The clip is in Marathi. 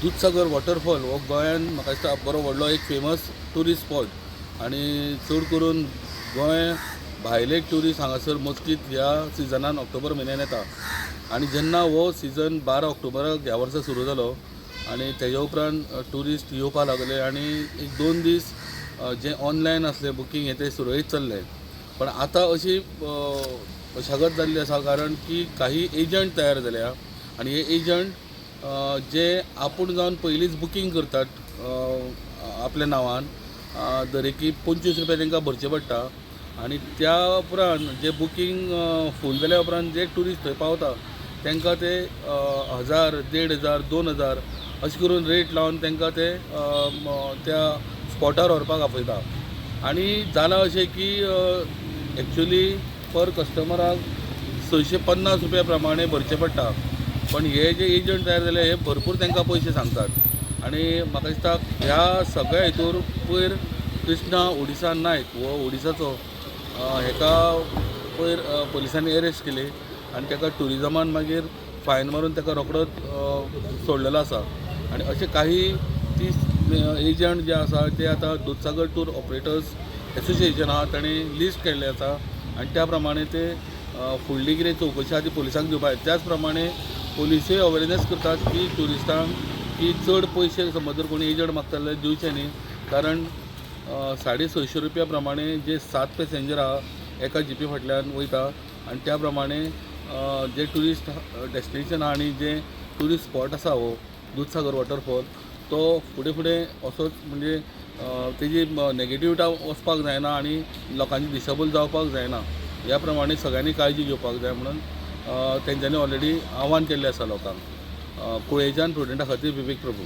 दूधसागर वॉटरफॉल हो गोंयांत म्हाका दिसता बरो व्हडलो एक फेमस ट्युरिस्ट स्पॉट आनी चड करून गोंय भायले ट्युरिस्ट हांगासर मस्कीत ह्या सिजनान ऑक्टोबर म्हयन्यान येता आनी जेन्ना हो सिजन 12 ऑक्टोबराक ह्या वर्सा सुरू जालो आनी तेज्या उपरांत ट्युरिस्ट येवपाक लागले आनी एक 2 दीस जे ऑनलायन आसले बुकींग हे ते सुरळीत चल्ले. पण आतां अशी मशागत जाल्ली आसा कारण की काही एजंट तयार जाल्या आनी हे एजंट जे आपूण जावन पयलींच बुकींग करतात आपल्या नांवान दरेकी 25 रुपया तांकां भरचे पडटा आनी त्या उपरांत जे बुकींग फूल जाल्या उपरांत जे ट्युरिस्ट थंय पावता तांकां ते 1000, 1500, 2000 अशें करून रेट लावन तांकां ते त्या स्पॉटार व्हरपाक आपयता. आनी जालां अशें की एक्चुली पर कस्टमराक 650 रुपया प्रमाणे भरचे पडटा. पण हे जे एजंट तयार जाले हे भरपूर तांकां पयशे सांगतात आनी म्हाका दिसता ह्या सगळ्या हितूर पयर कृष्णा ओडिसा नायक हो ओडिसाचो हेका पयर पुलिसांनी अरेस्ट केली आनी ताका ट्युरिजमान मागीर फायन मारून ताका रोखडोच सोडलेलो आसा. आनी अशे काही 30 एजंट जे आसा ते आतां दूधसागर टूर ऑपरेटर्स एसोसिएशन आहा तांणी लिस्ट केल्लें आसा आनी त्या प्रमाणे ते फुडली कितें चवकशी आहा ती पुलिसांक दिवपाक जाय. त्याच प्रमाणे पुलिसूय अवेरनेस करतात की ट्युरिस्टांक की चड पयशे समज जर कोणी एजंट मागता जाल्यार दिवचे न्ही कारण 650 रुपया प्रमाणे जे 7 पॅसेंजर आहा एका जीपी फाटल्यान वयता आनी त्या प्रमाणे जे ट्युरिस्ट डेस्टिनेशन आहा आनी जे ट्युरिस्ट स्पॉट आसा हो दूधसागर वॉटरफॉल तो फुडें फुडें असोच म्हणजे तेजी नेगेटिविटी वचपाक जायना आनी लोकांची दिशाभूल जावपाक जायना ह्या प्रमाणे सगळ्यांनी काळजी घेवपाक जाय म्हणून तेंच्यांनी ऑलरेडी आव्हान केल्लें आसा लोकांक. कुळेच्यान प्रुडंटा खातीर विवेक प्रभू.